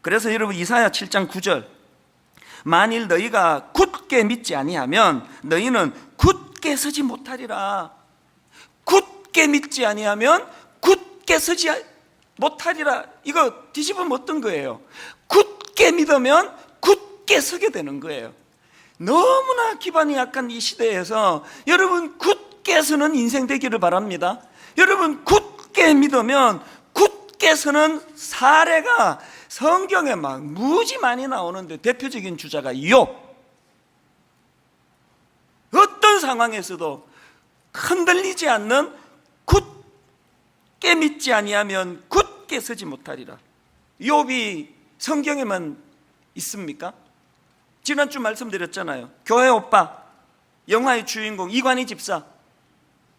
[SPEAKER 1] 그래서 여러분 이사야 7장 9절, 만일 너희가 굳게 믿지 아니하면 너희는 굳게 서지 못하리라. 굳게 믿지 아니하면 굳게 서지 못하리라. 이거 뒤집으면 어떤 거예요? 굳게 믿으면 굳게 서게 되는 거예요. 너무나 기반이 약한 이 시대에서 여러분 굳게 서는 인생 되기를 바랍니다. 여러분 굳게 믿으면 굳게 서는 사례가 성경에 막 무지 많이 나오는데, 대표적인 주자가 욥. 어떤 상황에서도 흔들리지 않는 굳게 믿지 아니하면 굳게 서지 못하리라. 욥이 성경에만 있습니까? 지난주 말씀드렸잖아요. 교회 오빠, 영화의 주인공 이관희 집사,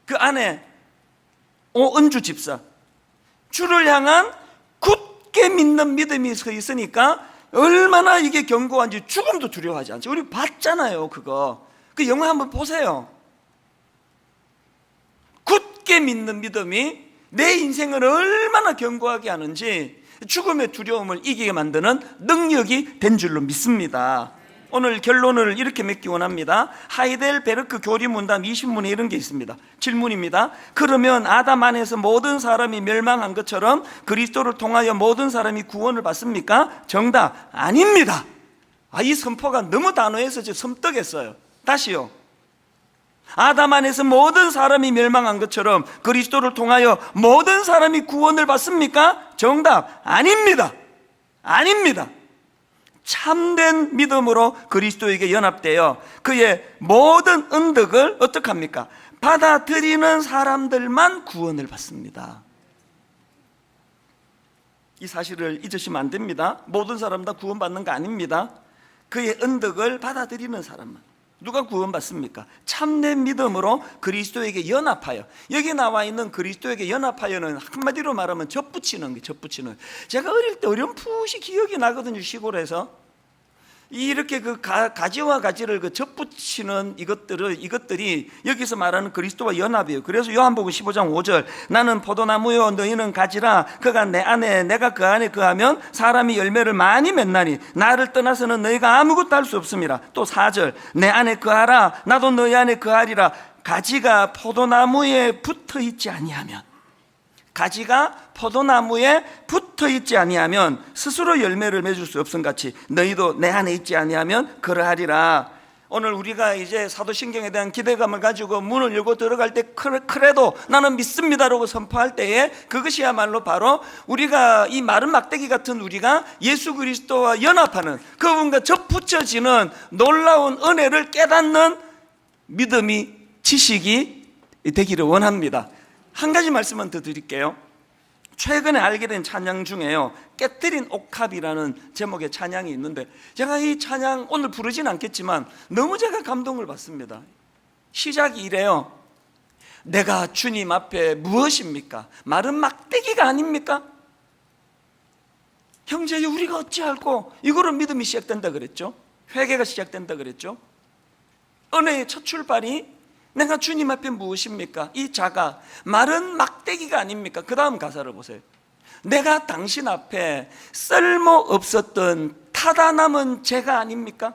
[SPEAKER 1] 그 아내 오은주 집사, 주를 향한 굳게 믿는 믿음이 서 있으니까 얼마나 이게 견고한지 죽음도 두려워하지 않죠. 우리 봤잖아요. 그 영화 한번 보세요. 굳게 믿는 믿음이 내 인생을 얼마나 견고하게 하는지, 죽음의 두려움을 이기게 만드는 능력이 된 줄로 믿습니다. 오늘 결론을 이렇게 맺기 원합니다. 하이델베르크 교리문답 20문에 이런 게 있습니다. 질문입니다. 그러면 아담 안에서 모든 사람이 멸망한 것처럼 그리스도를 통하여 모든 사람이 구원을 받습니까? 정답, 아닙니다. 이 선포가 너무 단호해서 섬뜩했어요. 다시요. 아담 안에서 모든 사람이 멸망한 것처럼 그리스도를 통하여 모든 사람이 구원을 받습니까? 정답, 아닙니다. 아닙니다. 참된 믿음으로 그리스도에게 연합되어 그의 모든 은덕을 어떻게 합니까? 받아들이는 사람들만 구원을 받습니다. 이 사실을 잊으시면 안 됩니다. 모든 사람 다 구원받는 거 아닙니다. 그의 은덕을 받아들이는 사람만. 누가 구원받습니까? 참된 믿음으로 그리스도에게 연합하여. 여기 나와 있는 그리스도에게 연합하여는 한마디로 말하면 접붙이는 게, 접붙이는. 제가 어릴 때 어렴풋이 기억이 나거든요. 시골에서 이렇게 그 가지와 가지를 그 접붙이는 이것들이 여기서 말하는 그리스도와 연합이에요. 그래서 요한복음 15장 5절, 나는 포도나무요 너희는 가지라. 그가 내 안에 내가 그 안에 거하면 사람이 열매를 많이 맺나니 나를 떠나서는 너희가 아무것도 할 수 없습니다. 또 4절, 내 안에 거하라. 나도 너희 안에 거하리라. 가지가 포도나무에 붙어 있지 아니하면, 가지가 포도나무에 붙어 있지 아니하면 스스로 열매를 맺을 수 없음같이 너희도 내 안에 있지 아니하면 그러하리라. 오늘 우리가 이제 사도신경에 대한 기대감을 가지고 문을 열고 들어갈 때 그래도 나는 믿습니다라고 선포할 때에 그것이야말로 바로 우리가 이 마른 막대기 같은 우리가 예수 그리스도와 연합하는, 그분과 접붙여지는 놀라운 은혜를 깨닫는 믿음이, 지식이 되기를 원합니다. 한 가지 말씀만 더 드릴게요. 최근에 알게 된 찬양 중에요, 깨뜨린 옥합이라는 제목의 찬양이 있는데, 제가 이 찬양 오늘 부르진 않겠지만 너무 제가 감동을 받습니다. 시작이 이래요. 내가 주님 앞에 무엇입니까? 마른 막대기가 아닙니까? 형제, 우리가 어찌할꼬? 이거로 믿음이 시작된다 그랬죠. 회개가 시작된다 그랬죠. 은혜의 첫 출발이 내가 주님 앞에 무엇입니까? 이 자가 마른 막대기가 아닙니까? 그 다음 가사를 보세요. 내가 당신 앞에 쓸모없었던 타다 남은 죄가 아닙니까?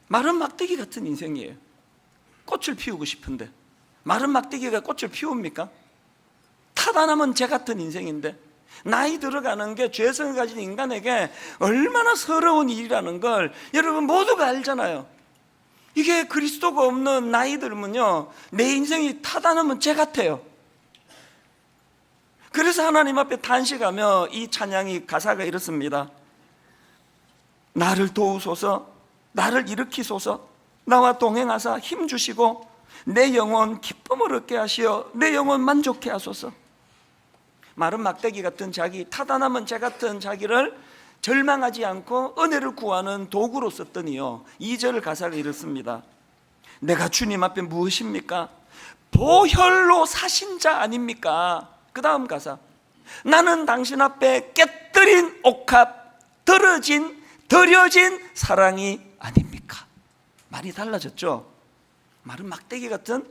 [SPEAKER 1] 마른 막대기 같은 인생이에요. 꽃을 피우고 싶은데 마른 막대기가 꽃을 피웁니까? 타다 남은 죄 같은 인생인데, 나이 들어가는 게 죄성을 가진 인간에게 얼마나 서러운 일이라는 걸 여러분 모두가 알잖아요. 이게 그리스도가 없는 나이 들면요, 내 인생이 타다 남은 죄 같아요. 그래서 하나님 앞에 탄식하며 이 찬양이 가사가 이렇습니다. 나를 도우소서, 나를 일으키소서, 나와 동행하사 힘주시고 내 영혼 기쁨을 얻게 하시어 내 영혼 만족케 하소서. 마른 막대기 같은 자기, 타다 남은 죄 같은 자기를 절망하지 않고 은혜를 구하는 도구로 썼더니요, 2절 가사가 이렇습니다. 내가 주님 앞에 무엇입니까? 보혈로 사신 자 아닙니까? 그 다음 가사, 나는 당신 앞에 깨뜨린 옥합, 더려진 사랑이 아닙니까? 말이 달라졌죠. 마른 막대기 같은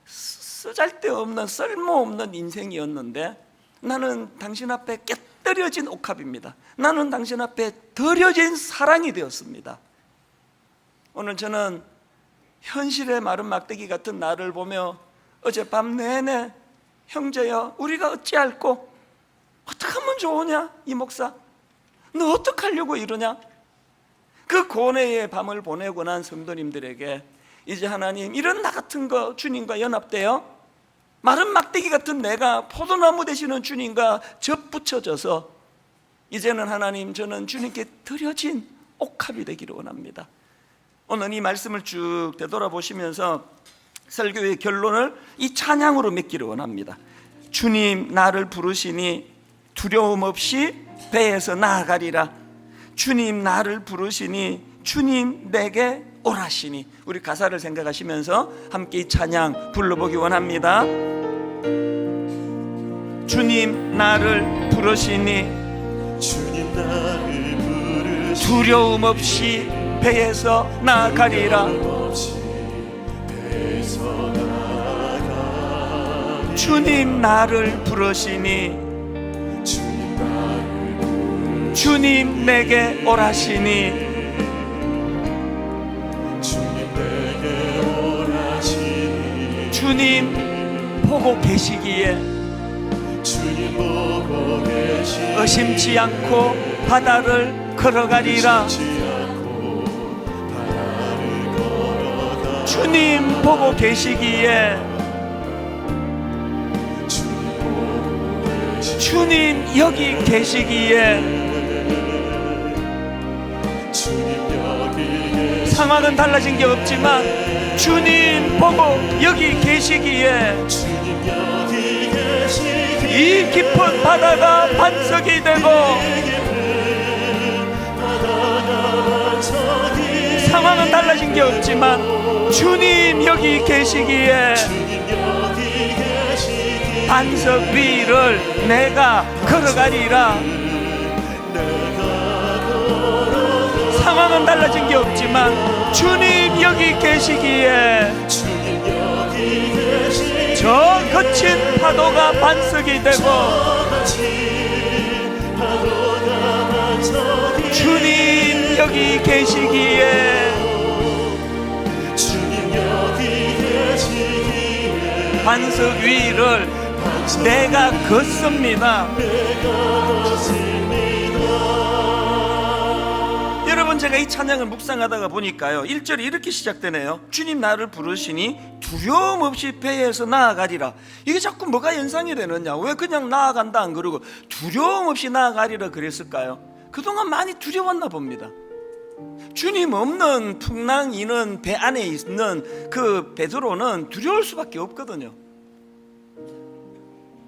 [SPEAKER 1] 쓰잘데없는 쓸모없는 인생이었는데 나는 당신 앞에 깨뜨려진 옥합입니다. 나는 당신 앞에 더려진 사랑이 되었습니다. 오늘 저는 현실의 마른 막대기 같은 나를 보며 어젯밤 내내 형제여 우리가 어찌할꼬? 어떻게 하면 좋으냐? 이 목사 너 어떻게 하려고 이러냐? 그 고뇌의 밤을 보내고 난 성도님들에게 이제 하나님, 이런 나 같은 거 주님과 연합되어 마른 막대기 같은 내가 포도나무 되시는 주님과 접붙여져서 이제는 하나님, 저는 주님께 드려진 옥합이 되기를 원합니다. 오늘 이 말씀을 쭉 되돌아보시면서 설교의 결론을 이 찬양으로 맺기를 원합니다. 주님 나를 부르시니 두려움 없이 배에서 나아가리라. 주님 나를 부르시니 주님 내게 오라시니. 우리 가사를 생각하시면서 함께 이 찬양 불러보기 원합니다. 주님 나를 부르시니
[SPEAKER 2] 주님 나를 부르시니
[SPEAKER 1] 두려움 없이 배에서 나아가리라. 주님 나를 부르시니 주님 내게 오라시니 주님 보고 계시기에 의심치 않고 바다를 걸어가리라. 주님 보고 계시기에 주님 여기 계시기에 상황은 달라진 게 없지만 주님 보고 여기 계시기에 이 깊은 바다가 반석이 되고 게 없지만 주님 여기 계시기에 반석 위를 내가 걸어가리라. 상황은 달라진 게 없지만 주님 여기 계시기에 저 거친 파도가 반석이 되고 주님 여기 계시기에 반석 위를 내가 걷습니다. 여러분, 제가 이 찬양을 묵상하다가 보니까요 1절이 이렇게 시작되네요. 주님 나를 부르시니 두려움 없이 배에서 나아가리라. 이게 자꾸 뭐가 연상이 되느냐, 왜 그냥 나아간다 안 그러고 두려움 없이 나아가리라 그랬을까요? 그동안 많이 두려웠나 봅니다. 주님 없는 풍랑이는 배 안에 있는 그 베드로는 두려울 수밖에 없거든요.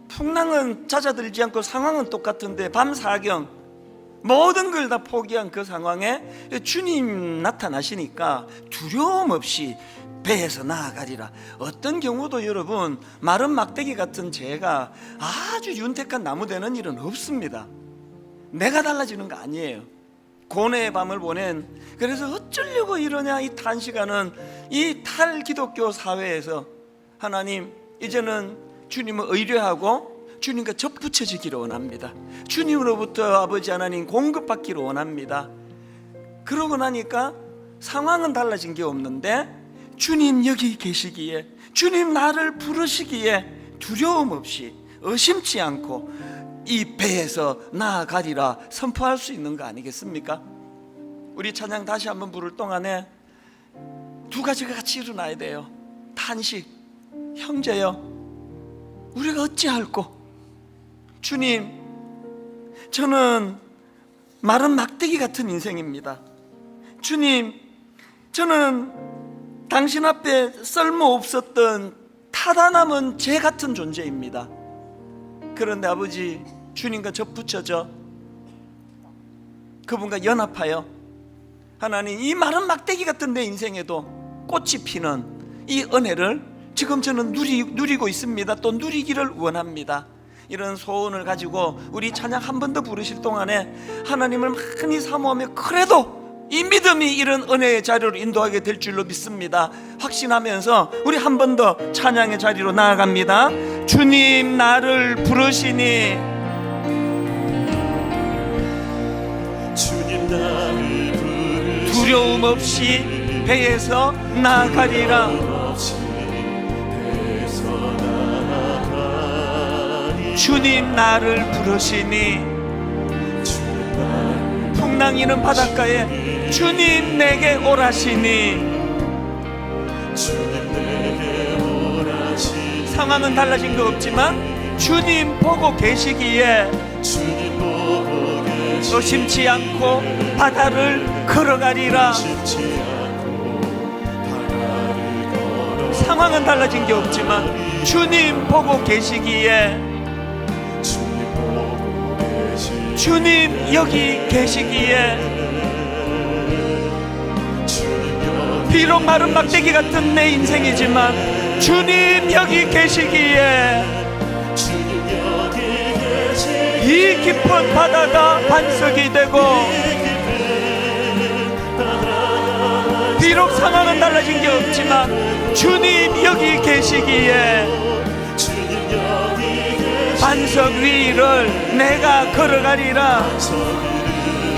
[SPEAKER 1] 풍랑은 잦아들지 않고 상황은 똑같은데 밤 사경 모든 걸 다 포기한 그 상황에 주님 나타나시니까 두려움 없이 배에서 나아가리라. 어떤 경우도 여러분 마른 막대기 같은 제가 아주 윤택한 나무 되는 일은 없습니다. 내가 달라지는 거 아니에요. 고뇌의 밤을 보낸, 그래서 어쩌려고 이러냐 이 단시간은 이 탈기독교 사회에서 하나님 이제는 주님을 의뢰하고 주님과 접붙여지기를 원합니다. 주님으로부터 아버지 하나님 공급받기를 원합니다. 그러고 나니까 상황은 달라진 게 없는데 주님 여기 계시기에, 주님 나를 부르시기에 두려움 없이 의심치 않고 이 배에서 나아가리라 선포할 수 있는 거 아니겠습니까? 우리 찬양 다시 한번 부를 동안에 두 가지가 같이 일어나야 돼요. 탄식, 형제여 우리가 어찌할꼬? 주님, 저는 마른 막대기 같은 인생입니다. 주님, 저는 당신 앞에 쓸모없었던 타다 남은 재 같은 존재입니다. 그런데 아버지, 주님과 접붙여져 그분과 연합하여 하나님 이 마른 막대기 같은 내 인생에도 꽃이 피는 이 은혜를 지금 저는 누리고 있습니다. 또 누리기를 원합니다. 이런 소원을 가지고 우리 찬양 한 번 더 부르실 동안에 하나님을 많이 사모하며 그래도 이 믿음이 이런 은혜의 자리로 인도하게 될 줄로 믿습니다. 확신하면서 우리 한 번 더 찬양의 자리로 나아갑니다. 주님 나를 부르시니
[SPEAKER 2] 주님 나를 부르시니
[SPEAKER 1] 두려움 없이 배에서 나아가리라. 주님 나를 부르시니 풍랑이는 바닷가에 주님 내게 오라시니 상황은 달라진 거 없지만 주님 보고 계시기에 의심치 않고 바다를 걸어가리라. 상황은 달라진 게 없지만 주님 보고 계시기에 주님 여기 계시기에 비록 마른 막대기 같은 내 인생이지만 주님 여기 계시기에 이 깊은 바다가 반석이 되고 비록 상황은 달라진 게 없지만 주님 여기 계시기에 반석 위를 내가 걸어가리라.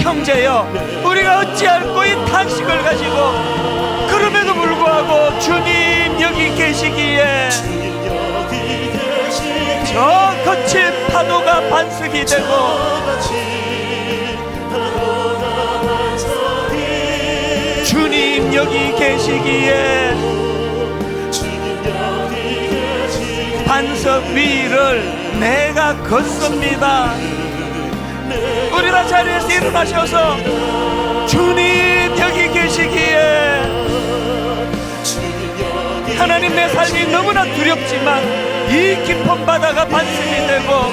[SPEAKER 1] 형제여 우리가 어찌할꼬 이 탄식을 가지고 그럼에도 불구하고 주님 여기 계시기에 저 거친 파도가 반석이 되고 주님 여기 계시기에 반석 위를 내가 걷습니다. 우리 다 자리에서 일어나셔서 주님 여기 계시기에 하나님 내 삶이 너무나 두렵지만 이 깊은 바다가 반석이 되고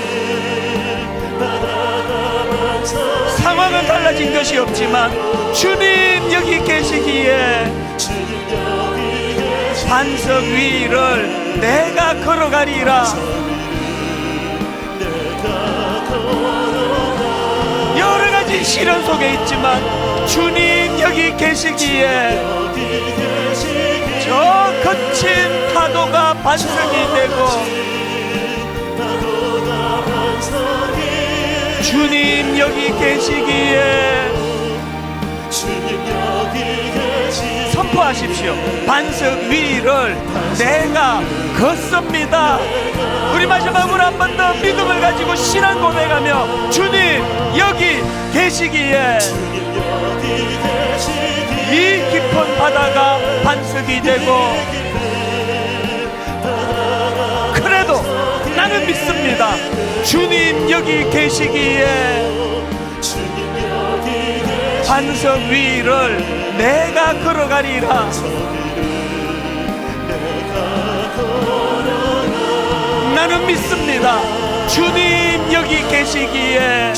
[SPEAKER 1] 상황은 달라진 것이 없지만 주님 여기 계시기에 반석 위를 내가 걸어가리라. 여러 가지 시련 속에 있지만 주님 여기 계시기에 저 거친 파도가 반석이 되고 주님 여기 계시기에 선포하십시오. 반석 위를 내가 걷습니다. 우리 마지막으로 한 번 더 믿음을 가지고 신앙 고백하며 주님 여기 계시기에 이 깊은 바다가 반석이 되고 그래도 나는 믿습니다. 주님 여기 계시기에 반석 위를 내가 걸어가리라. 나는 믿습니다. 주님 여기 계시기에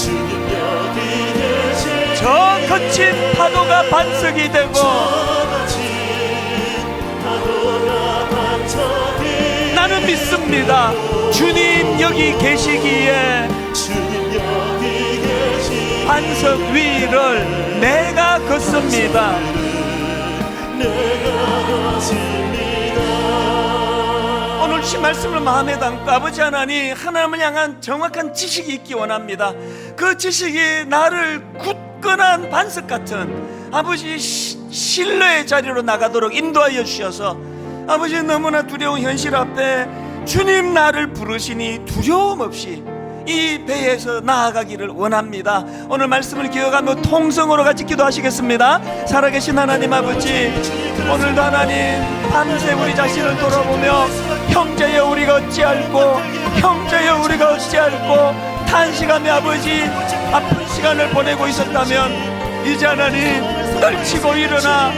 [SPEAKER 1] 저 거친 파도가 반석이 되고 나는 믿습니다. 주님 여기 계시기에 반석 위를 내가 걷습니다. 오늘 이 말씀을 마음에 담고 아버지 하나님을 향한 정확한 지식이 있기 원합니다. 그 지식이 나를 굳건한 반석 같은 아버지 신뢰의 자리로 나가도록 인도하여 주셔서 아버지 너무나 두려운 현실 앞에 주님 나를 부르시니 두려움 없이 이 배에서 나아가기를 원합니다. 오늘 말씀을 기억하며 통성으로 같이 기도하시겠습니다. 살아계신 하나님 아버지, 오늘도 하나님 밤새 우리 자신을 돌아보며 형제여 우리가 어찌할꼬, 형제여 우리가 어찌할꼬 탄식하며 아버지 아픈 시간을 보내고 있었다면 이제 하나님 떨치고 일어나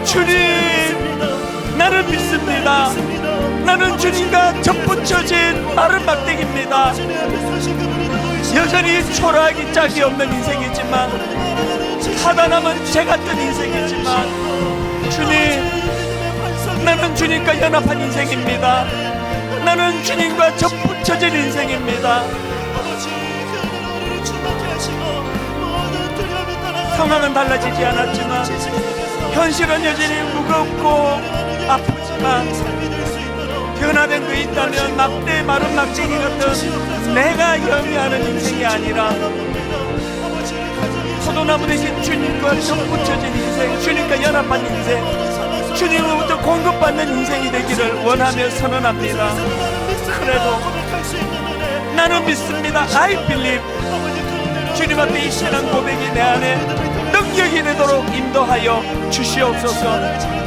[SPEAKER 1] 주님 나는 믿습니다. 나는 주님과 접붙여진 마른 막대기입니다. 여전히 초라하기 짝이 없는 인생이지만 하다남은 제 같은 인생이지만 주님 나는 주님과 연합한 인생입니다. 나는 주님과 접붙여진 인생입니다. 상황은 달라지지 않았지만 현실은 여전히 무겁고 아프지만 변화된 게 있다면 막대 마른 막대기 같은 내가 영위하는 인생이 아니라 포도나무 대신 주님과 접붙여진 인생, 주님과 연합한 인생, 주님으로부터 공급받는 인생이 되기를 원하며 선언합니다. 그래도 나는 믿습니다. I believe. 주님 앞에 이 신앙 고백이 내 안에 능력이 되도록 인도하여 주시옵소서.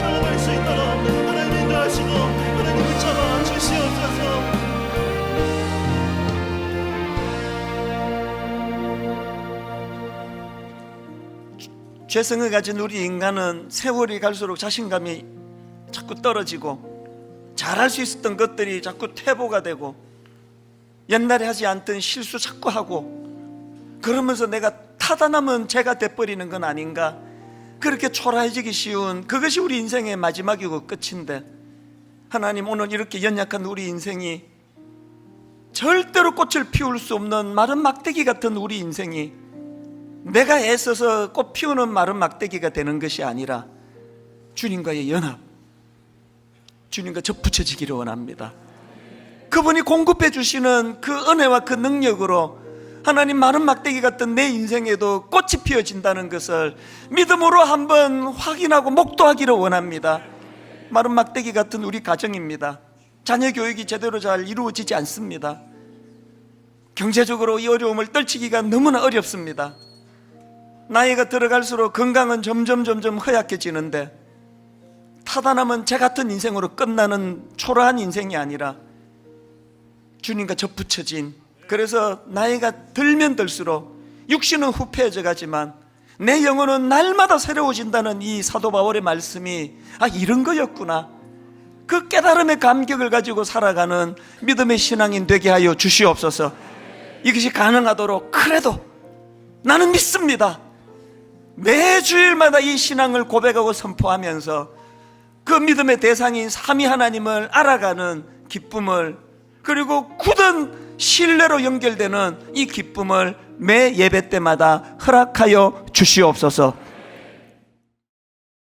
[SPEAKER 1] 죄성을 가진 우리 인간은 세월이 갈수록 자신감이 자꾸 떨어지고 잘할 수 있었던 것들이 자꾸 퇴보가 되고 옛날에 하지 않던 실수 자꾸 하고 그러면서 내가 타다남은 죄가 돼버리는 건 아닌가. 그렇게 초라해지기 쉬운 그것이 우리 인생의 마지막이고 끝인데 하나님 오늘 이렇게 연약한 우리 인생이 절대로 꽃을 피울 수 없는 마른 막대기 같은 우리 인생이 내가 애써서 꽃 피우는 마른 막대기가 되는 것이 아니라 주님과의 연합, 주님과 접붙여지기를 원합니다. 그분이 공급해 주시는 그 은혜와 그 능력으로 하나님 마른 막대기 같은 내 인생에도 꽃이 피어진다는 것을 믿음으로 한번 확인하고 목도하기를 원합니다. 마른 막대기 같은 우리 가정입니다. 자녀 교육이 제대로 잘 이루어지지 않습니다. 경제적으로 이 어려움을 떨치기가 너무나 어렵습니다. 나이가 들어갈수록 건강은 점점 허약해지는데 타다남은 제 같은 인생으로 끝나는 초라한 인생이 아니라 주님과 접붙여진, 그래서 나이가 들면 들수록 육신은 후패해져 가지만 내 영혼은 날마다 새로워진다는 이 사도 바울의 말씀이 이런 거였구나. 그 깨달음의 감격을 가지고 살아가는 믿음의 신앙인 되게 하여 주시옵소서. 이것이 가능하도록 그래도 나는 믿습니다. 매 주일마다 이 신앙을 고백하고 선포하면서 그 믿음의 대상인 삼위 하나님을 알아가는 기쁨을, 그리고 굳은 신뢰로 연결되는 이 기쁨을 매 예배 때마다 허락하여 주시옵소서.